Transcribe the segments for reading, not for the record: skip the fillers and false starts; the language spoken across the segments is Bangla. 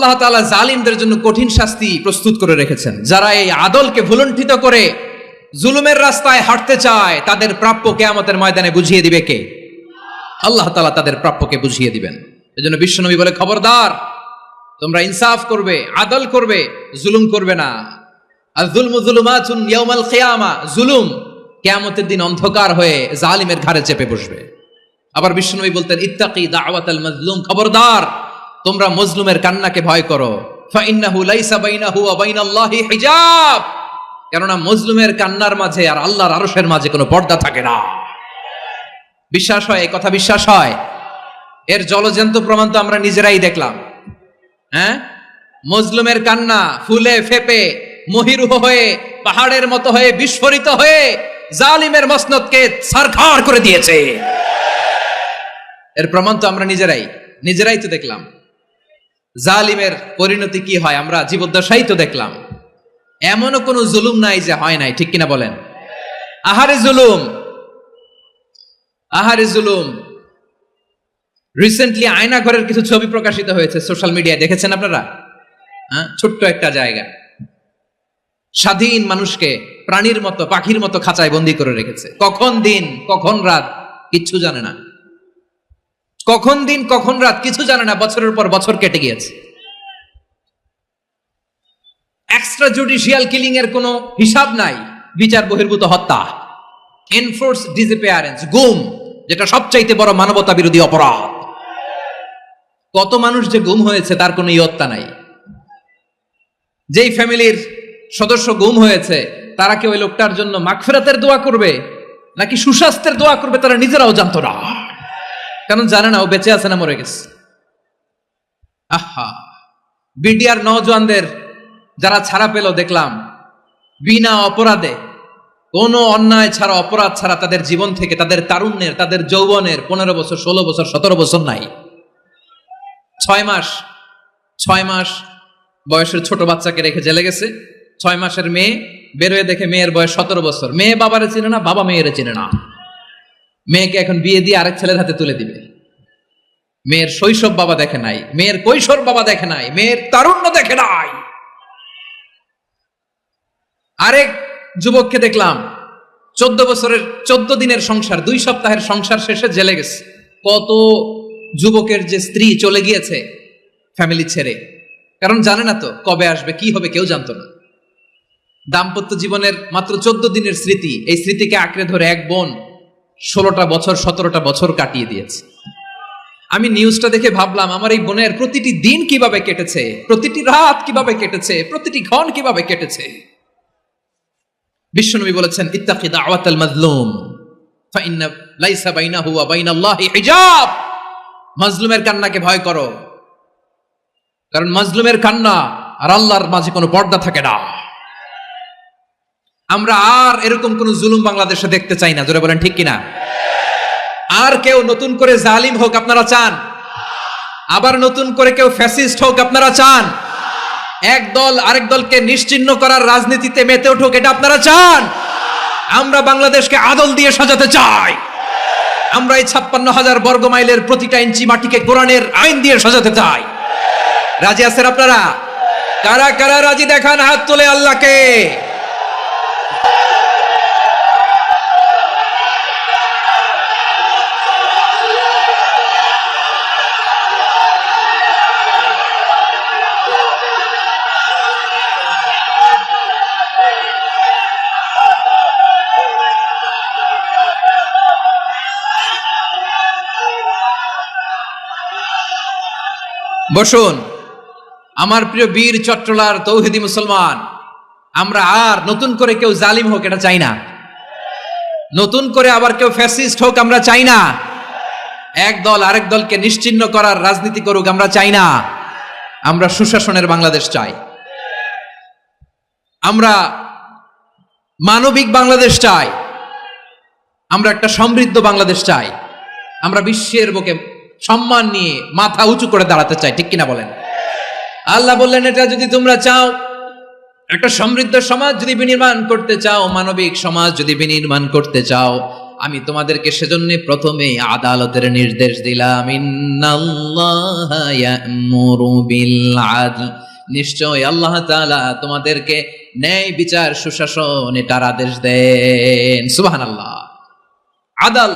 আল্লাহ তাআলা জালিমদের জন্য কঠিন শাস্তি প্রস্তুত করে রেখেছেন। যারা এই আদলকে ভুলুণ্ঠিত করে জুলুমের রাস্তায় হাঁটতে চায়, তাদের প্রাপ্য কিয়ামতের ময়দানে বুঝিয়ে দিবে কে? আল্লাহ তাআলা তাদের প্রাপ্যকে বুঝিয়ে দিবেন। এজন্য বিশ্বনবী বলে, খবরদার, তোমরা ইনসাফ করবে, আদল করবে, জুলুম করবে না। আয-যুলমু যুলুমাতুন ইয়াউমাল কিয়ামা, জুলুম কিয়ামতের দিন অন্ধকার হয়ে জালিমের ঘাড়ে চেপে বসবে। আবার বিশ্বনবী বলতেন, ইত্তাকি দাওয়াতাল মাজলুম, খবরদার, তোমরা মজলুমের কান্নাকে ভয় করো। ফাইন্নাহু লাইসা বাইনাহু ওয়া বাইনাল্লাহি হিজাব, কেননা মজলুমের কান্নার মাঝে আর আল্লাহর আরশের মাঝে কোনো পর্দা থাকে না। বিশ্বাস হয়? কথা বিশ্বাস হয়? এর জলজন্ত প্রমাণ তো আমরা নিজেরাই দেখলাম। হ্যাঁ, মজলুমের কান্না ফুলে ফেপে মহিরুহ হয়ে পাহাড়ের মতো হয়ে বিস্ফোরিত হয়ে জালিমের মসনদকে ছারখার করে দিয়েছে। এর প্রমাণ তো আমরা নিজেরাই তো দেখলাম। জালিমের পরিণতি কি হয় আমরা জীবদ্দশাই তো দেখলাম। এমনও কোনো জুলুম নাই যে হয় নাই, ঠিক কিনা বলেন? আহারে জুলুম, আহারে জুলুম। রিসেন্টলি আয়নাঘরের কিছু ছবি প্রকাশিত হয়েছে সোশ্যাল মিডিয়ায়, দেখেছেন আপনারা? হ্যাঁ, ছোট্ট একটা জায়গা, স্বাধীন মানুষকে প্রাণীর মতো, পাখির মতো খাঁচায় বন্দী করে রেখেছে। কখন দিন কখন রাত কিচ্ছু জানে না, কখন দিন কখন রাত কিছু জানে না। বছরের পর বছর কেটে গিয়েছে। এক্সট্রা জুডিশিয়াল কিলিং এর কোনো হিসাব নাই। বিচার বহির্ভূত হত্যা, এনফোর্স ডিসঅ্যাপিয়ারেন্স, গুম, যেটা সবচাইতে বড় মানবতা বিরোধী অপরাধ। কত মানুষ যে গুম হয়েছে তার কোনো ইয়ত্তা নাই। যেই ফ্যামিলির সদস্য গুম হয়েছে, তারা কি ওই লোকটার জন্য মাগফিরাতের দোয়া করবে নাকি সুস্বাস্থ্যের দোয়া করবে তারা নিজেরাও জানতো না, কারণ জানে না ও বেঁচে আছে না মরে গেছে। আহা, বিডিআর নওজওয়ানদের যারা ছাড়া পেল দেখলাম, বিনা অপরাধে, কোনো অন্যায় ছাড়া, অপরাধ ছাড়া তাদের জীবন থেকে, তাদের তারুণ্যের, তাদের যৌবনের 15 বছর 16 বছর 17 বছর নাই। 6 মাস বয়সের ছোট বাচ্চাকে রেখে জেলে গেছে। 6 মাসের মেয়ে বেরোয় দেখে মেয়ের বয়স 17 বছর। মেয়ে বাবারে চিনে না, বাবা মেয়েরে চিনে না। মেয়েকে এখন বিয়ে দিয়ে আরেক ছেলের হাতে তুলে দিবে। মেয়ের শৈশব বাবা দেখে নাই, মেয়ের কৈশোর বাবা দেখে নাই, মেয়ের তারুণ্য দেখে নাই। আরেক যুবককে দেখলাম 14 বছরের 14 দিনের সংসার, 2 সপ্তাহের সংসার শেষে জেলে গেছে। কত যুবকের যে স্ত্রী চলে গিয়েছে ফ্যামিলি ছেড়ে, কারণ জানে না তো কবে আসবে, কি হবে, কেউ জানতো না। দাম্পত্য জীবনের মাত্র 14 দিনের স্মৃতি, এই স্মৃতিকে আঁকড়ে ধরে এক বোন 16টা বছর 17টা বছর কাটিয়ে দিয়েছে। আমি নিউজটা দেখে ভাবলাম, আমার এই বোনের প্রতিটি দিন কিভাবে কেটেছে, প্রতিটি রাত কিভাবে কেটেছে, প্রতিটি ক্ষণ কিভাবে কেটেছে। বিশ্বনবী বলেছেন, ইত্তাকি দাওয়াতাল মাজলুম ফাইন্না লাইসা বাইনাহু ওয়া বাইনাল্লাহি হিজাব, মাজলুমের কান্নাকে ভয় করো, কারণ মাজলুমের কান্না আর আল্লাহর মাঝে কোনো পর্দা থাকে না। আমরা আর এরকম কোন জুলুম বাংলাদেশে দেখতে চাই না। জোরে বলেন ঠিক কিনা? আর কেউ নতুন করে জালিম হোক আপনারা চান? আবার নতুন করে কেউ ফ্যাসিস্ট হোক আপনারা চান? এক দল আরেক দলকে নিশ্চিহ্ন করার রাজনীতিতে মেতে উঠুক, এটা আপনারা চান? আমরা বাংলাদেশকে আদল দিয়ে সাজাতে চাই। আমরা এই 56,000 বর্গ মাইলের প্রতিটা ইঞ্চি মাটিকে কোরআনের আইন দিয়ে সাজাতে চাই। রাজি আছেন আপনারা? কারা কারা রাজি দেখান হাত তুলে আল্লাহকে। বসুন আমার প্রিয় বীর চট্টলার তৌহিদি মুসলমান, আমরা আর নতুন করে কেউ জালিম হোক এটা চাই না। নতুন করে আবার কেউ ফ্যাসিস্ট হোক আমরা চাই না। এক দল আরেক দলকে নিশ্চিহ্ন করার রাজনীতি করুক আমরা চাই না। আমরা সুশাসনের বাংলাদেশ চাই। আমরা মানবিক বাংলাদেশ চাই। আমরা একটা সমৃদ্ধ বাংলাদেশ চাই। আমরা বিশ্বের বুকে সম্মান নিয়ে মাথা উঁচু করে দাঁড়াতে চাই, ঠিক কিনা বলেন? আল্লাহ বললেন, এটা যদি তোমরা চাও, একটা সমৃদ্ধ সমাজ যদি বিনির্মাণ করতে চাও, মানবিক সমাজ যদি বিনির্মাণ করতে চাও, আমি তোমাদেরকে সেজন্য প্রথমে আদালতের নির্দেশ দিলাম, ইন্নাল্লাহা ইয়া'মুরু বিল আদল, নিশ্চয় আল্লাহ তাআলা তোমাদেরকে ন্যায় বিচার সুশাসন এটার আদেশ দেন। সুবহানাল্লাহ। আদাল,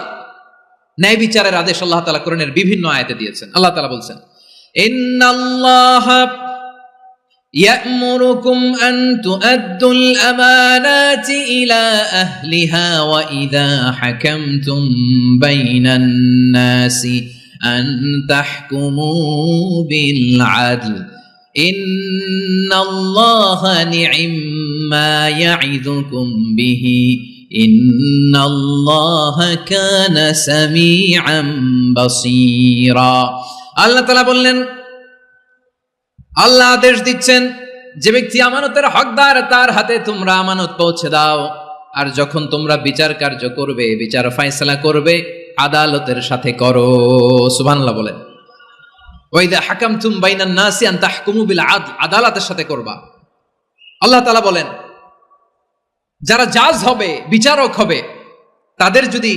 ন্যায় বিচারের আদেশ আল্লাহ তাআলা কোরআনের বিভিন্ন আয়াতে দিয়েছেন। আল্লাহ তাআলা বলছেন, ইন্নাল্লাহা يأمركم أن تؤدوا الأمانات إلى أهلها وإذا حكمتم بين الناس أن تحكموا بالعدل إن الله نعم ما يعظكم به إن الله كان سميعا بصيرا। আল্লাহ তাআলা বললেন, আল্লাহ আদেশ দিচ্ছেন যে ব্যক্তি আমানতের হকদার তার হাতে তোমরা আমানত পৌঁছে দাও, আর যখন তোমরা বিচার কার্য করবে, বিচার ফয়সালা করবে, আদালতের সাথে করো। সুবহানাল্লাহ বলেন। ওয়াইদা হাকামতুম বাইনান নাসি আন তাহকুমু বিল আদল, আদালতের সাথে করবা। আল্লাহ তাআলা বলেন, যারা জাজ হবে, বিচারক হবে, তাদের যদি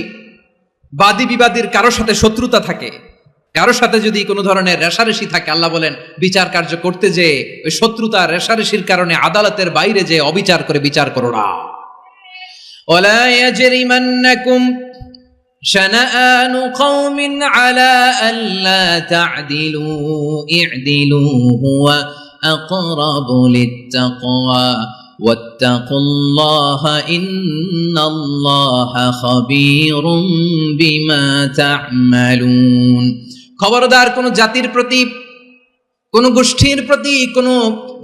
বাদী বিবাদীর কারোর সাথে শত্রুতা থাকে, কারোর সাথে যদি কোনো ধরনের রেশারেশি থাকে, আল্লাহ বলেন বিচার কার্য করতে যে ওই শত্রুতা রেশারেশির কারণে আদালতের বাইরে যে অবিচার করে বিচার করো না। ওয়ালা ইয়াজরিমান্নাকুম শানাআনু কওমিন আলা আল্লা তা'দিলু ই'দিলু হুয়া আকরাবু লিত্তাকওয়া ওয়াত্তাকুল্লাহা ইন্নাল্লাহা খাবীরুম বিমা তা'মালুন। খবরদার কোন জাতির প্রতি, কোন গোষ্ঠীর প্রতি, কোন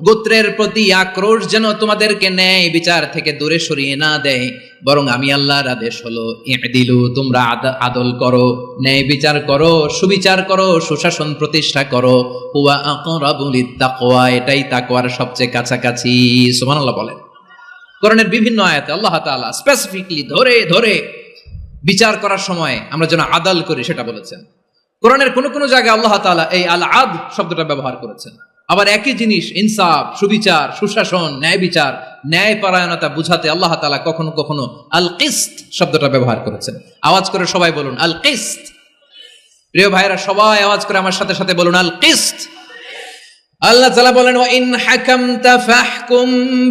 গোত্রের প্রতি আক্রোশ যেন তোমাদেরকে ন্যায় বিচার থেকে দূরে সরিয়ে না দেয়, বরং আমি আল্লাহর আদেশ হলো ই'দিলু, তোমরা আদল করো, ন্যায় বিচার করো, সুবিচার করো, সুশাসন প্রতিষ্ঠা করো, হুয়া আকরাবু লিত্তাকওয়া, এটাই তাকওয়ার সবচেয়ে কাছাকাছি। সুবহানাল্লাহ বলেন। কোরআনের বিভিন্ন আয়াতে আল্লাহ তাআলা স্পেসিফিকলি ধরে ধরে বিচার করার সময় আমরা যেন আদল করি সেটা বলেছেন। কোরআনের কোন কোন জায়গায় আল্লাহ তাআলা এই আল আদল শব্দটা ব্যবহার করেছেন। আবার একই জিনিস ইনসাফ, সুবিচার, সুশাসন, ন্যায় বিচার, ন্যায় পরায়ণতা বুঝাতে আল্লাহ তাআলা কখনো কখনো আল কিসত শব্দটা ব্যবহার করেছেন। আওয়াজ করে সবাই বলুন আল কিসত। প্রিয় ভাইরা, সবাই আওয়াজ করে আমার সাথে সাথে বলুন আল কিসত। আল্লাহ তাআলা বলেন, ওয়া ইন হাকামতা ফাহকুম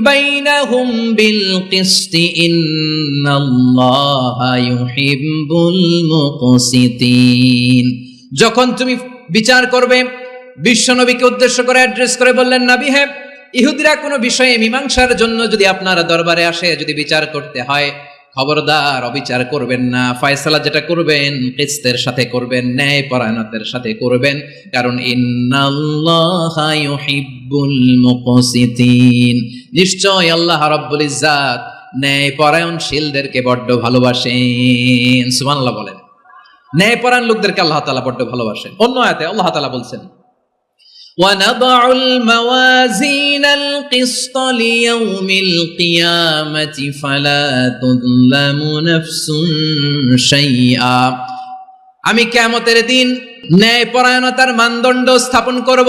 বাইনাহুম বিল কিসতি ইন্নাল্লাহা ইউহিব্বুল মুকসিতিন। যখন তুমি বিচার করবে, বিশ্বনবীকে উদ্দেশ্য করে অ্যাড্রেস করে বললেন, নবী হ্যাঁ, ইহুদিরা কোনো বিষয়ে মীমাংসার জন্য যদি আপনার দরবারে আসে, যদি বিচার করতে হয়, খবরদার অবিচার করবেন না, ফয়সালা যেটা করবেন কিসতের সাথে করবেন, ন্যায় পরায়ণতার সাথে করবেন, কারণ ইন্নাল্লাহা ইউহিব্বুল মুকসিতিন, নিশ্চয় আল্লাহ রাব্বুল ইজ্জাত ন্যায় পরায়ণশীলদেরকে বড্ড ভালোবাসেন। সুবহানাল্লাহ বলেন। ন্যায় পরায়ণ লোকদেরকে আল্লাহ তাআলা বড্ড ভালোবাসেন। অন্য আয়াতে আল্লাহ তাআলা বলছেন, وَنَضَعُ الْمَوَازِينَ الْقِسْطَ لِيَوْمِ الْقِيَامَةِ فَلَا تُظْلَمُ نَفْسٌ شَيْئًا। আমি কিয়ামতের দিন ন্যায় পরায়ণতার মানদণ্ড স্থাপন করব,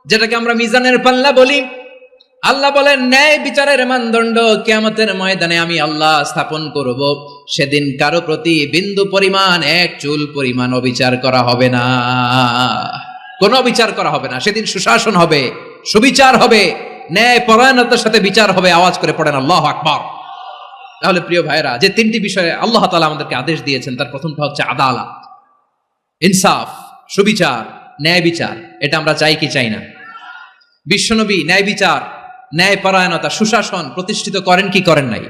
যেটাকে আমরা মিজানের পাল্লা বলি। আল্লাহ বলেন, ন্যায় বিচারের মানদণ্ড কিয়ামতের ময়দানে আমি আল্লাহ স্থাপন করব। সেদিন কারো প্রতি বিন্দু পরিমাণ, এক চুল পরিমাণ অবিচার করা হবে না, কোনো বিচার করা হবে না। সেদিন সুশাসন হবে, সুবিচার হবে, ন্যায় পরায়ণতার সাথে বিচার হবে। আওয়াজ করে পড়েন আল্লাহু আকবার। তাহলে প্রিয় ভাইরা, যে তিনটি বিষয়ে আল্লাহ তাআলা আমাদেরকে আদেশ দিয়েছেন, তার প্রথমটা হচ্ছে আদালত, ইনসাফ, সুবিচার, ন্যায় বিচার। এটা আমরা চাই কি চাই না? বিশ্বনবী ন্যায় বিচার, ন্যায় পরায়ণতা, সুশাসন প্রতিষ্ঠিত করেন কি করেন নাই?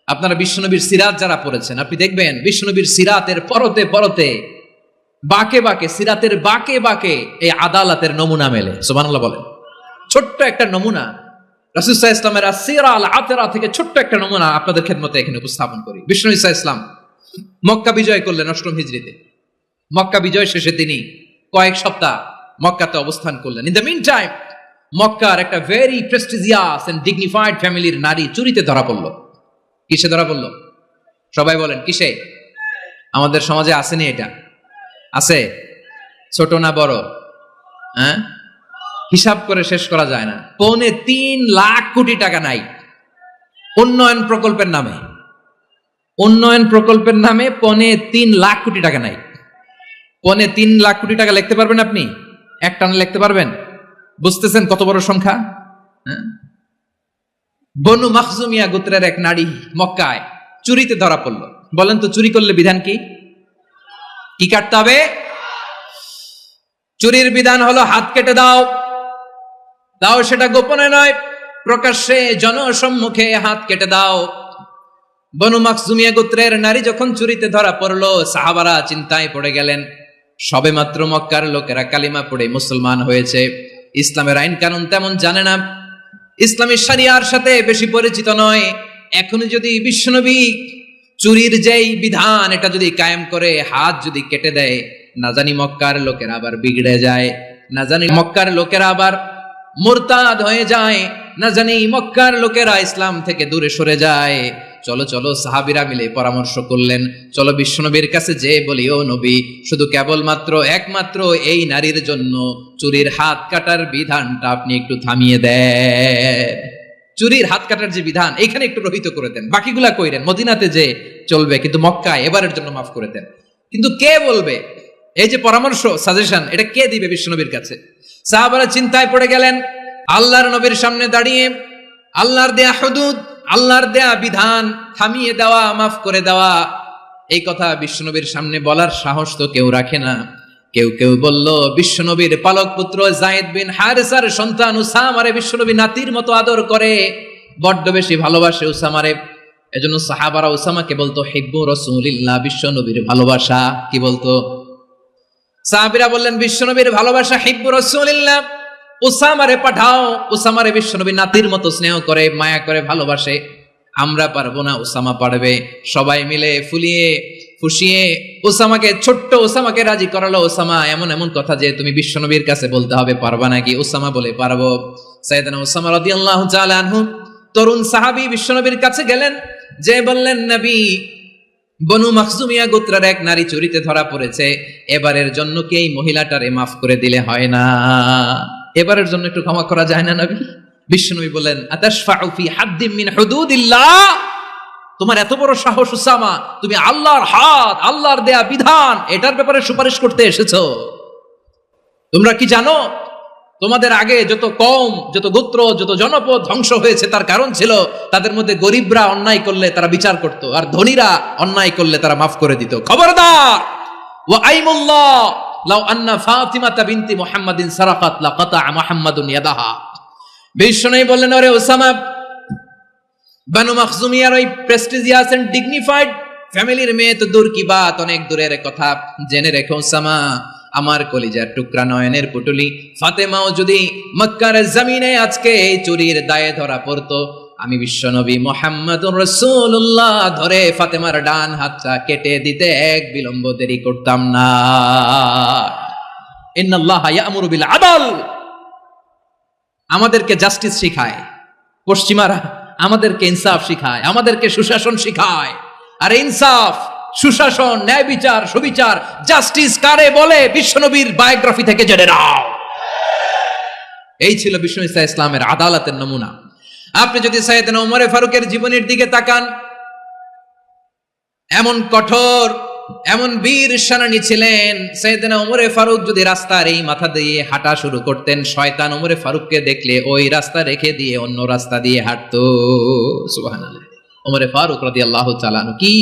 আপনারা বিশ্বনবীর সিরাত যারা পড়েছেন, আপনি দেখবেন বিশ্বনবীর সিরাতের পরতে পরতে, বাকে বাকে, সিরাতের বাকে বাকে এই আদালতের নমুনা মেলে। সুবহানাল্লাহ বলেন। ছোট্ট একটা নমুনা রাসূল সাল্লাল্লাহু আলাইহি ওয়াসাল্লামের আসসিরা আল আতরা থেকে ছোট্ট একটা নমুনা আপনাদের খেদমতে এখানে উপস্থাপন করি। বিশ্বনবী সাল্লাল্লাহু আলাইহি ওয়াসাল্লাম মক্কা বিজয় করলেন ৮ম হিজরিতে। মক্কা বিজয় শেষে তিনি কয়েক সপ্তাহ মক্কাতে অবস্থান করলেন। ইন দ্য মিন টাইম মক্কার একটা ভেরি প্রেস্টিজিয়াস এন্ড ডিগনিফাইড ফ্যামিলির নারী চুরিতে ধরা পড়ল। কিসে ধরা পড়ল? সবাই বলেন কিসে? আমাদের সমাজে আসেনি এটা? আছে? ছোট না বড়? হ্যাঁ, হিসাব করে শেষ করা যায় না। ৩.৫ লাখ কোটি টাকা নাই উন্নয়ন প্রকল্পের নামে। উন্নয়ন প্রকল্পের নামে 3.25 কোটি টাকা নাই। 3.25 কোটি টাকা লিখতে পারবেন আপনি? এক টানে লিখতে পারবেন? বুঝতেছেন কত বড় সংখ্যা? হ্যাঁ? বনু মাখজুমিয়া গোত্রের এক নারী মক্কায় চুরিতে ধরা পড়লো। বলেন তো চুরি করলে বিধান কি? কি কাটতে হবে? চুরির বিধান হলো হাত কেটে দাও। দাও সেটা গোপনে নয়, প্রকাশ্যে জনসম্মুখে হাত কেটে দাও। বনু মাখজুমিয়া গোত্রের নারী যখন চুরিতে ধরা পড়লো, সাহাবারা চিন্তায় পড়ে গেলেন। সবেমাত্র মক্কার লোকেরা কালিমা পড়ে মুসলমান হয়েছে, ইসলামের আইন কানুন তেমন জানে না, ইসলামী শরিয়ার সাথে বেশি পরিচিত নয়। এখনো যদি বিশ্বনবী চুরির যেই বিধান এটা যদি কায়েম করে হাত যদি কেটে দেয়, না জানি মক্কার লোকেরা আবার বিগড়ে যায়, না জানি মক্কার লোকেরা আবার মুরতাদ হয়ে যায়, না জানি মক্কার লোকেরা ইসলাম থেকে দূরে সরে যায়। চলো চলো সাহাবীরা মিলে পরামর্শ করলেন, চলো বিশ্বনবীর কাছে যে বলি, ও নবী, শুধু কেবলমাত্র একমাত্র এই নারীর জন্য চুরির হাত কাটার বিধানটা আপনি একটু থামিয়ে দেন। চুরির হাত কাটার যে বিধান এখানে একটু রহিত করে দেন, বাকিগুলা কইরেন মদিনাতে যে চলবে, কিন্তু মক্কায় এবারের জন্য মাফ করে দেন। কিন্তু কে বলবে? এই যে পরামর্শ, সাজেশন, এটা কে দিবে বিশ্বনবীর কাছে? সাহাবারা চিন্তায় পড়ে গেলেন। আল্লাহর নবীর সামনে দাঁড়িয়ে আল্লাহর দেয়া হুদুদ, আল্লাহর দেয়া বিধান থামিয়ে দেওয়া, মাফ করে দেওয়া, এই কথা বিশ্বনবীর সামনে বলার সাহস তো কেউ রাখে না। কেউ কেউ বলল, বিশ্বনবীর পালক পুত্র যায়েদ বিন হারেসার সন্তান উসামারে বিশ্বনবী নাতির মতো আদর করে, বড্ড বেশি ভালোবাসে উসামারে। এজন্য সাহাবারা উসামাকে বলতো হিব্বু রাসূলিল্লাহ, বিশ্বনবীর ভালোবাসা। কি বলতো? সাহাবীরা বললেন, বিশ্বনবীর ভালোবাসা হিব্বু রাসূলিল্লাহ, উসামারে পাঠাও। উসামারে বিশ্বনবী নাতির মতো স্নেহ করে, মায়া করে, ভালোবাসে। আমরা পারবো না, উসামা পারবে। সবাই মিলে ফুলিয়ে ফুসিয়ে উসামাকে, ছোট্ট উসামাকে রাজি করালো। উসামা এমন এমন কথা যে তুমি বিশ্বনবীর কাছে বলতে হবে, পারবা নাকি? উসামা বলে, পারবো। সাইয়েদনা উসামা রাদিয়াল্লাহু তাআলা আনহু তরুণ সাহাবী বিশ্বনবীর কাছে গেলেন, যে বললেন, নবী, বনু মাখজুমিয়া গোত্রের এক নারী চুরিতে ধরা পড়েছে, এবারের জন্য কি এই মহিলাটারে মাফ করে দিলে হয় না? এবারের জন্য একটু ক্ষমা করা যায় না নবী? বিশ্বনবী বলেন, আতাশফাউ ফি হাদ্দিম মিন হুদুদিল্লাহ, তোমার এত বড় সাহস উসামা, তুমি আল্লাহর হাত, আল্লাহর দেয়া বিধান, এটার ব্যাপারে সুপারিশ করতে এসেছো? তোমরা কি জানো তোমাদের আগে যত কওম, যত গোত্র, যত জনপদ ধ্বংস হয়েছে তার কারণ ছিল তাদের মধ্যে গরিবরা অন্যায় করলে তারা বিচার করত, আর ধনীরা অন্যায় করলে তারা মাফ করে দিত। খবরদার! ওয়া আইমুল্লাহ লাউ আন্না ফাতিমাতা বিনতি মুহাম্মাদিন সারাকাত লাকাতা মুহাম্মাদুন ইয়াদাহা। বিশ্বনবী বললেন, ওরে ওসামা, বানু মাখজুমিয়ার ওই প্রেস্টিজিয়াস এন্ড ডিগনিফাইড ফ্যামিলির মেয়ে তো দূর কি বাত, অনেক দূরের কথা। জেনে রেখো ওসামা, আমার কলিজার টুকরা, নয়নের পুটুলি ফাতেমাও যদি মক্কার জমিনে আজকে এই চুরির দায়ে ধরা পড়তো, আমি বিশ্বনবী মুহাম্মাদুর রাসূলুল্লাহ ধরে ফাতেমার ডান হাতটা কেটে দিতে এক বিলম্ব দেরি করতাম না। ইন্নাল্লাহা ইয়া'মুরু বিল আদল, আমাদেরকে জাস্টিস শিখায় পশ্চিমারা, আমাদেরকে ইনসাফ শিখায়, আমাদেরকে সুশাসন শিখায়। আর ইনসাফ, সুশাসন, ন্যায় বিচার, সুবিচার, জাস্টিস কারে বলে বিশ্বনবীর বায়োগ্রাফি থেকে জেনে নাও। এই ছিল বিশ্বনবী ইসলামের আদালতের নমুনা। আপনি যদি সাইয়েদনা ওমর ফারুকের জীবনের দিকে তাকান, এমন কঠোর, এমন বীর সেনানী ছিলেন। সাইয়েদনা ওমর ফারুক যদি রাস্তার এই মাথা দিয়ে হাঁটা শুরু করতেন, শয়তান ওমর ফারুককে দেখলে ওই রাস্তা রেখে দিয়ে অন্য রাস্তা দিয়ে হাঁটতো। সুবহানাল্লাহ। ওমর ফারুক রাদিয়াল্লাহু তাআলা আনহু কি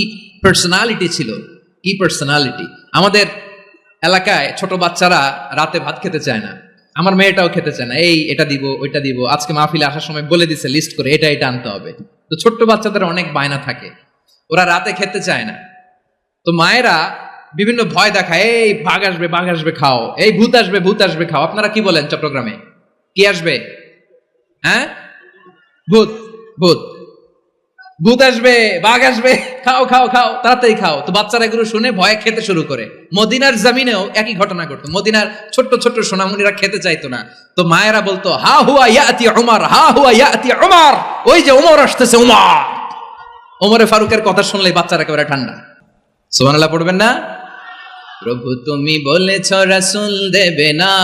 পার্সোনালিটি ছিল, কি পার্সোনালিটি! আমাদের এলাকায় ছোট বাচ্চারা রাতে ভাত খেতে চায় না, আমার মেয়েটাও খেতে চায় না। এই এটা দিব, ওইটা দিব, আজকে মাহফিলে আসার সময় বলে দিছে লিস্ট করে এটা এটা আনতে হবে। তো ছোট্ট বাচ্চাদের অনেক বায়না থাকে, ওরা রাতে খেতে চায় না। তো মায়েরা বিভিন্ন ভয় দেখায়, এই বাঘ আসবে, বাঘ আসবে খাও, এই ভূত আসবে, ভূত আসবে খাও। আপনারা কি বলেন চট্টগ্রামে? কি আসবে? হ্যাঁ, ভূত, ভূত, ভূত আসবে, বাঘ আসবে, খাও খাও খাও, তাড়াতাড়ি খাও। তো বাচ্চারা এগুলো শুনে ভয়ে খেতে শুরু করে। মদিনার জমিনেও একই ঘটনা ঘটতো। মদিনার ছোট্ট ছোট্ট সোনামণিরা খেতে চাইতো না, তো মায়েরা বলতো, হা হুয়া ইয়াতি উমর, হা হুয়া ইয়াতি উমর, ওই যে উমর আসতেছে, উমর। ওমরে ফারুকের কথা শুনলে বাচ্চারা একেবারে ঠান্ডা। সুবহানাল্লাহ পড়বেন না? প্রভু তুমি বলেছ রাসূল দেবে না,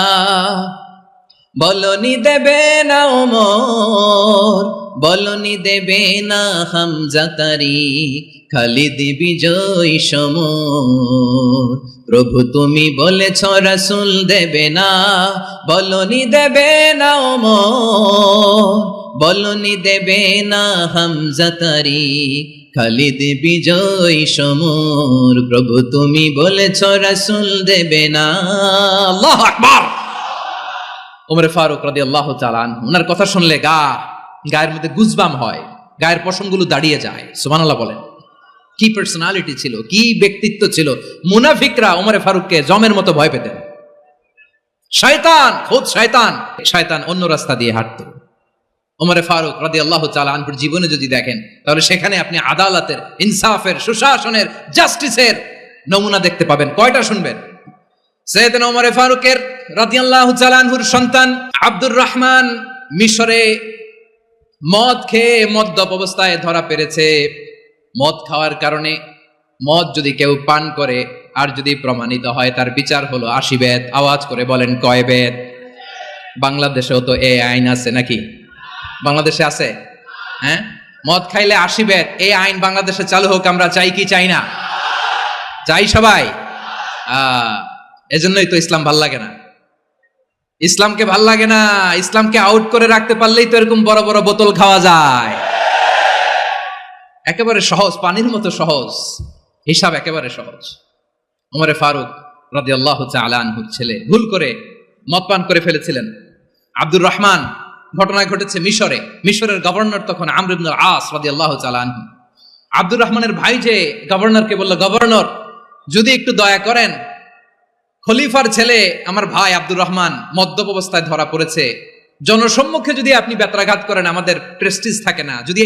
বলনি দেবে না ওমর, বলনি দেবে না হামজা তারিক, খালিদ বিজয় সমর। প্রভু তুমি বলেছ রাসূল দেবে না, বলনি দেবে না ওমর, বলনি দেবে না হামজা তারিক, খালিদ বিজয় সমর। প্রভু তুমি বলেছ রাসূল দেবে না। আল্লাহু আকবার। ওমর ফারুক রাদিয়াল্লাহু তাআলা আনহু, ওনার কথা শুনলে গায়ের মধ্যে গুজবাম হয়, গায়ের পশমগুলো দাঁড়িয়ে যায়। সুবহানাল্লাহ বলেন। কি পার্সোনালিটি ছিল, কি ব্যক্তিত্ব ছিল। মুনাফিকরা ওমর ফারুককে জমের মতো ভয় পেতেন। শয়তান, খোদ শয়তান অন্য রাস্তা দিয়ে হাঁটতো। ওমর ফারুক রাদিয়াল্লাহু তাআলা আনহুর জীবনে যদি দেখেন, তাহলে সেখানে আপনি আদালতের, ইনসাফের, সুশাসনের, জাস্টিসের নমুনা দেখতে পাবেন। কয়টা শুনবেন? সাইয়েদনা ওমর ফারুকের রাদিয়াল্লাহু তাআলা আনহুর সন্তান আব্দুর রহমান মিশরে মদ খেয়ে মদ্যপ অবস্থায় ধরা পড়েছে। মদ খাওয়ার কারণে, মদ যদি কেউ পান করে আর যদি প্রমাণিত হয়, তার বিচার হলো 80 বেত। আওয়াজ করে বলেন কয় বেত? বাংলাদেশেও তো এই আইন আছে নাকি? বাংলাদেশে আছে? হ্যাঁ, মদ খাইলে 80 বেত, এই আইন বাংলাদেশে চালু হোক। আমরা চাই কি চাই না? চাই সবাই। এজন্যই তো ইসলাম ভাল লাগে না। ইসলামকে ভাল লাগে না। ইসলামকে আউট করে রাখতে পারলেই তো এরকম বড় বড় বোতল খাওয়া যায়। একেবারে সহজ, পানির মতো সহজ হিসাব, একেবারে সহজ। ওমর ফারুক রাদিয়াল্লাহু তাআলা আনহুর ছেলে ভুল করে মদ পান করে ফেলেছিলেন। আব্দুর রহমান, ঘটনা ঘটেছে মিশরে। মিশরের গভর্নর তখন আমর ইবনে আস রাদিয়াল্লাহু তাআলা আনহু। আব্দুর রহমানের ভাই যে গভর্নরকে বলল, গভর্নর যদি একটু দয়া করেন, খলিফার ছেলে আমার ভাই আব্দুর রহমান মদ্যপ অবস্থায় ধরা পড়েছে, জনসম্মুখে যদি আপনি বেত্রাঘাত করেন আমাদের প্রেস্টিজ থাকে না, যদি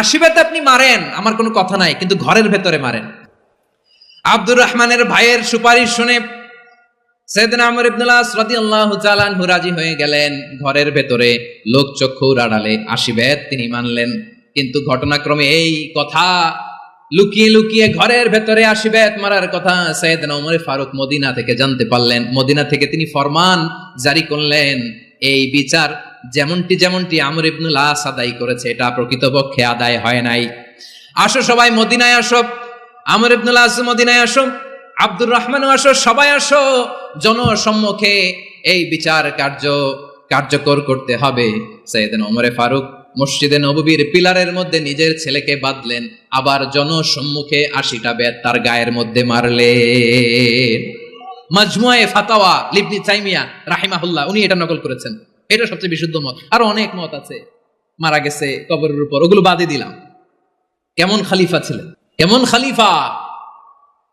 80 বেত আপনি মারেন আমার কোনো কথা নাই, কিন্তু ঘরের ভেতরে মারেন। আব্দুর রহমানের ভাইয়ের সুপারিশ শুনে সাইয়েদনা আমর ইবনে আস রাদিয়াল্লাহু তাআলা আনহু রাজি হয়ে গেলেন। ঘরের ভেতরে লোকচক্ষুর আড়ালে 80 বেত তিনি মানলেন। কিন্তু ঘটনাক্রমে এই কথা লুকিয়ে লুকিয়ে ঘরের ভেতরে 80 বেত মারার কথা সাইয়েদনা ওমর ফারুক মদিনা থেকে জানতে পারলেন। মদিনা থেকে তিনি ফরমান জারি করলেন, এই বিচার যেমনটি আমর ইবনে আস আদায় করেছে, এটা প্রকৃতপক্ষে আদায় হয় নাই। আসো সবাই মদিনায় আসো, আমর ইবনে আস মদিনায় আসো, আব্দুর রহমানও আসো, সবাই আসো, জনসম্মুখে এই বিচার কার্যকর করতে হবে। সাইয়েদনা ওমর ফারুক মসজিদে নববীর পিলারের মধ্যে নিজের ছেলেকে বাঁধলেন, আবার জনসম্মুখে 80টা বেত তার গায়ের মধ্যে মারলেন। মাজমুয়ে ফাতাওয়া ইবনে তাইমিয়া রাহিমাহুল্লাহ উনি এটা নকল করেছেন। এটা সবচেয়ে বিশুদ্ধ মত। আরো অনেক মত আছে, মারা গেছে কবরের উপর, ওগুলো বাদই দিলাম। কেমন খলিফা ছিলেন, কেমন খলিফা!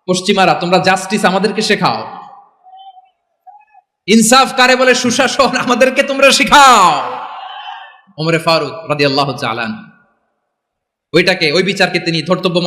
পশ্চিমারা তোমরা জাস্টিস আমাদেরকে শেখাও, ইনসাফ কারে বলে, সুশাসন আমাদেরকে তোমরা শেখাও। ওমর ফারুক রাদিয়াল্লাহু তাআলা ওই বিচারকে তিনি ধর্তব্য